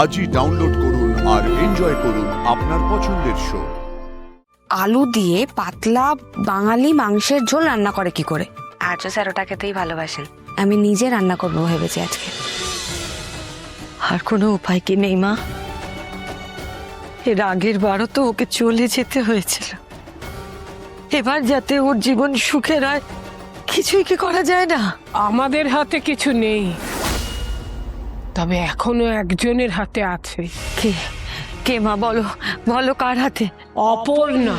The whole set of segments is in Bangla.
আজই ডাউনলোড করুন আর এনজয় করুন আপনার পছন্দের শো। আলু দিয়ে পাতলা বাঙালি মাংসের ঝোল রান্না করে কি করে? আর্য স্যার ওটা খেতেই ভালোবাসেন। আমি নিজে রান্না করবো ভেবেছি আজকে। আর কোনো উপায় কি নেই মা? এর আগের বারও তো ওকে চলে যেতে হয়েছিল। এবার যাতে ওর জীবন সুখের হয়, কিছুই কি করা যায় না? আমাদের হাতে কিছু নেই, তবে এখনো একজনের হাতে আছে। কে কে মা? বলো বলো, কার হাতে? অপর্ণা।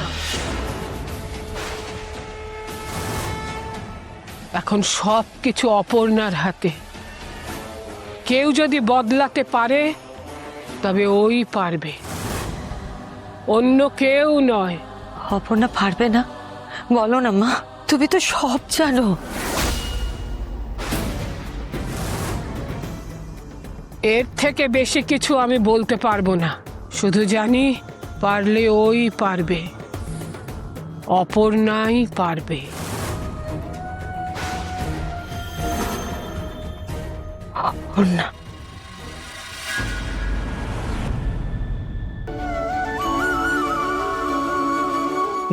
এখন সব কিছু অপর্ণার হাতে। কেউ যদি বদলাতে পারে তবে ওই পারবে, অন্য কেউ নয়। অপর্ণা পারবে না? বলো না মা, তুমি তো সব জানো। এর থেকে বেশি কিছু আমি বলতে পারবো না, শুধু জানি পারলে ওই পারবে, অপর্ণাই পারবে। Aparna.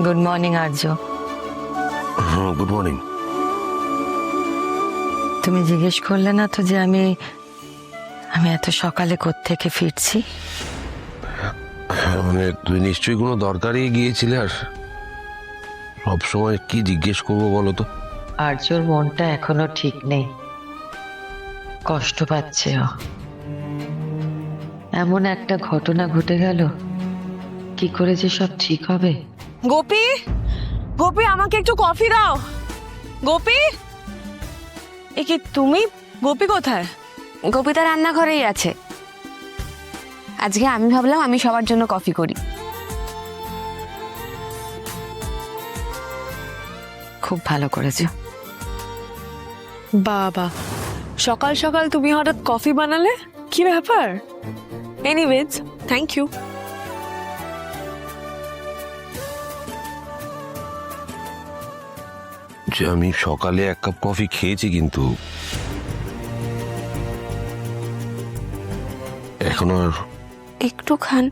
Good morning Arya. Good morning. তুমি জিজ্ঞেস করলে না তো যে আমি এত সকালে কোত্থেকে ফিরছি? মানে তুই নিশ্চয়ই কোনো দরকারে গিয়েছিলে, আর সব সময় কি জিজ্ঞেস করবো বলো তো? আর্যর মনটা এখনো ঠিক নেই, কষ্ট পাচ্ছে ও। এমন একটা ঘটনা ঘটে গেল, কি করে যে সব ঠিক হবে। গোপী, গোপী আমাকে একটু কফি দাও। গোপী, এ কি তুমি? গোপী কোথায়? গোপী তার রান্নাঘরেই আছে। আজকে আমি ভাবলাম আমি সবার জন্য কফি করি। খুব ভালো করেছো। বাবা, সকাল সকাল তুমি হঠাৎ কফি বানালে, কি ব্যাপার? Anyways, thank you. যে আমি সকালে এক কাপ কফি খেয়েছি, কিন্তু এখন আর একটু খান,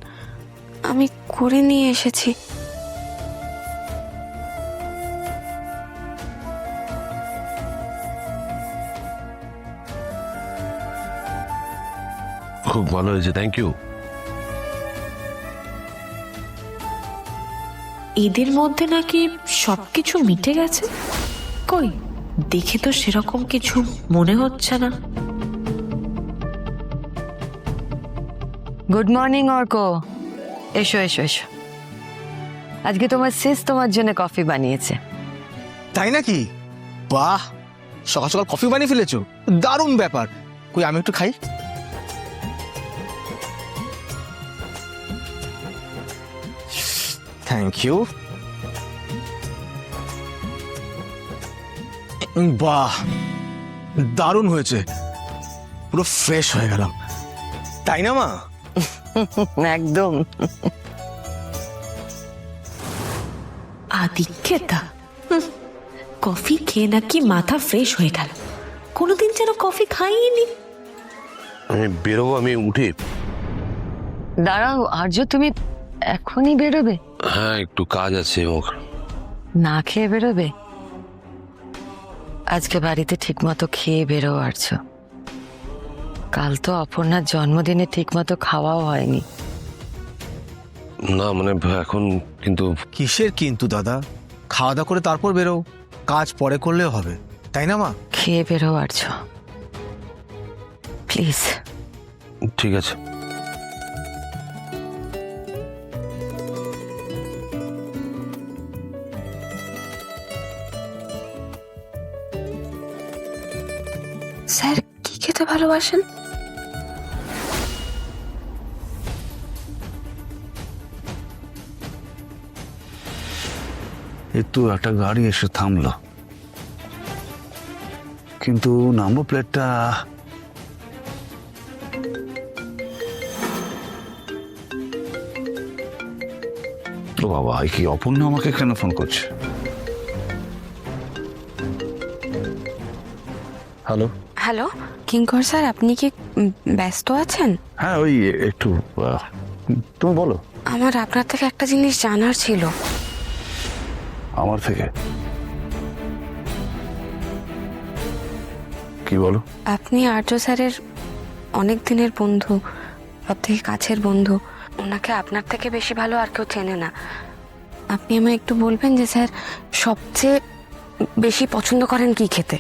আমি করে নিয়ে এসেছি। খুব ভালো হয়েছে, থ্যাংক ইউ। এদের মধ্যে নাকি সবকিছু মিটে গেছে? কই, দেখে তো সেরকম কিছু মনে হচ্ছে না। গুড মর্নিং অর্ক, এসো এসো এসো। আজকে তোমার সিস তোমার জন্য কফি বানিয়েছে। তাই নাকি? বাহ, সকাল সকাল কফি বানিয়ে ফেলেছো, দারুণ ব্যাপার। কই আমি একটু খাই। Thank you. বাহ, দারুণ হয়েছে, পুরো ফ্রেশ হয়ে গেলাম, তাই না মা? একদম। আদিক্ষেতা, কফি খেয়ে নাকি মাথা ফ্রেশ হয়ে গেল। কোনোদিন যেন কফি খাইনি। আমি বেরোবো, আমি উঠে। দাঁড়াও আর্য, তুমি এখনই বেরোবে? হ্যাঁ, একটু কাজ আছে। না খেয়ে বেরোবে? আজকে বাড়িতে ঠিক মতো খেয়ে বেরো আর্য। কাল তো অপর্ণার জন্মদিনে ঠিক মতো খাওয়াও হয়নি। না মানে এখন কিন্তু। কিসের কিন্তু দাদা? খাওয়া দাওয়া করে তারপর বেরো, কাজ পরে করলেও হবে, তাই না মা? খেয়ে বেরো আর্য, প্লিজ। ঠিক আছে। স্যার কি খেতে ভালোবাসেন? এই তো একটা গাড়ি এসে থামলো, কিন্তু নাম্বার প্লেটটা ও বাবা, এই কি অপর্ণা আমাকে কেন ফোন করছে? হ্যালো। হ্যালো কিঙ্কর স্যার, আপনি কি ব্যস্ত আছেন? হ্যাঁ ওই একটু তুমি বলো। আমার আপনার থেকে একটা জিনিস জানার ছিল। আমার থেকে কি বলো? আপনি আর্য স্যারের অনেক দিনের বন্ধু, সব থেকে কাছের বন্ধু। ওনাকে আপনার থেকে বেশি ভালো আর কেউ চেনে না। আপনি আমায় একটু বলবেন যে স্যার সবচেয়ে বেশি পছন্দ করেন কি খেতে?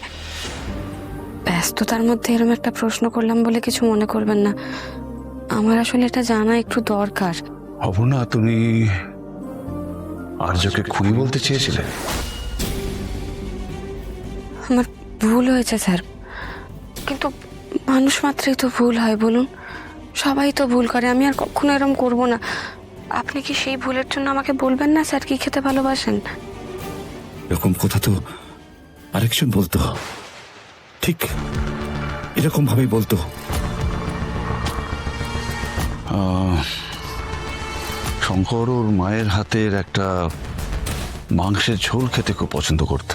ব্যস্ততার মধ্যে এরকম একটা প্রশ্ন করলাম বলে কিছু মনে করবেন না, আমার আসলে এটা জানা একটু দরকার। অপর্ণা, তুমি আর্যকে খুনি বলতে চেয়েছিলে? আমার ভুল হয়েছে স্যার, কিন্তু মানুষ মাত্রই তো ভুল হয় বলুন, সবাই তো ভুল করে, আমি আর কখনো এরকম করবো না। আপনি কি সেই ভুলের জন্য আমাকে বলবেন না স্যার কি খেতে ভালোবাসেন? এরকম কথা তো আরেকজন বলতো, ঠিক এরকম ভাবেই বলতো। শঙ্কর ওর মায়ের হাতের একটা মাংসের ঝোল খেতে খুব পছন্দ করত।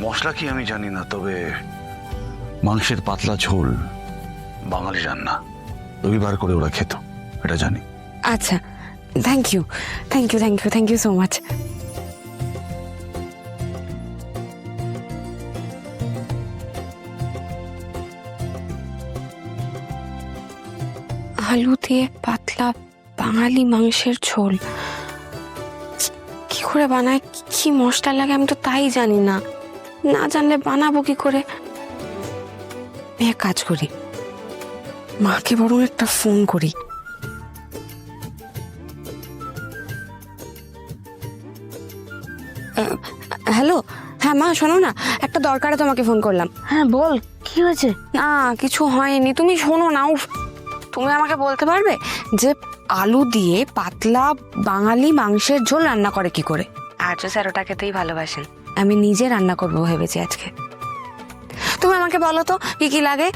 মশলা কি আমি জানি না, তবে মাংসের পাতলা ঝোল বাঙালি রান্না রবিবার করে ওরা খেত, এটা জানি। আচ্ছা, thank you thank you thank you thank you so much. আলু দিয়ে পাতলা বাঙালি মাংসের ঝোল কি করে বানায়, কি মশলা লাগে আমি তো তাই জানি না, না জানলে বানাবো কি করে? আমি এক কাজ করি, মাকে বরং একটা ফোন করি। হ্যালো, হ্যাঁ মা শোনো না, একটা দরকারে তোমাকে ফোন করলাম। হ্যাঁ বল, কি হয়েছে? না কিছু হয়নি, তুমি শোনো না। উফ, তুমি আমাকে বলতে পারবে যে আলু দিয়ে পাতলা বাঙালি মাংসের ঝোল রান্না করে কি করে? আর্য স্যার ওটা খেতেই ভালোবাসেন, আমি নিজে রান্না করবো ভেবেছি আজকে। তুমি আমাকে বলো তো কি কি লাগে?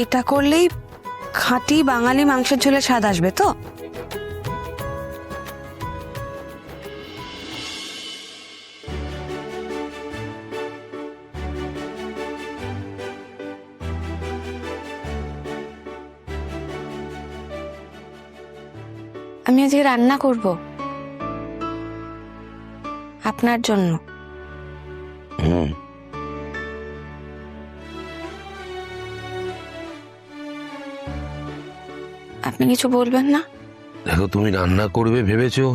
এটা করলেই খাঁটি বাঙালি মাংসের ঝোলের স্বাদ আসবে তো? আমি আজকে রান্না করব আপনার জন্য। আপনি কিছু বলবেন না? দেখো, তুমি রান্না করবে ভেবেছো,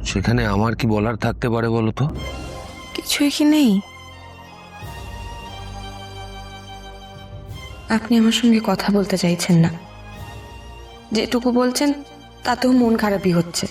সেখানে আমার কি বলার থাকতে পারে বলো তো? কিছুই কি নেই? আপনি আমার সঙ্গে কথা বলতে চাইছেন না, যেটুকু বলছেন তাতেও মন খারাপই হচ্ছে।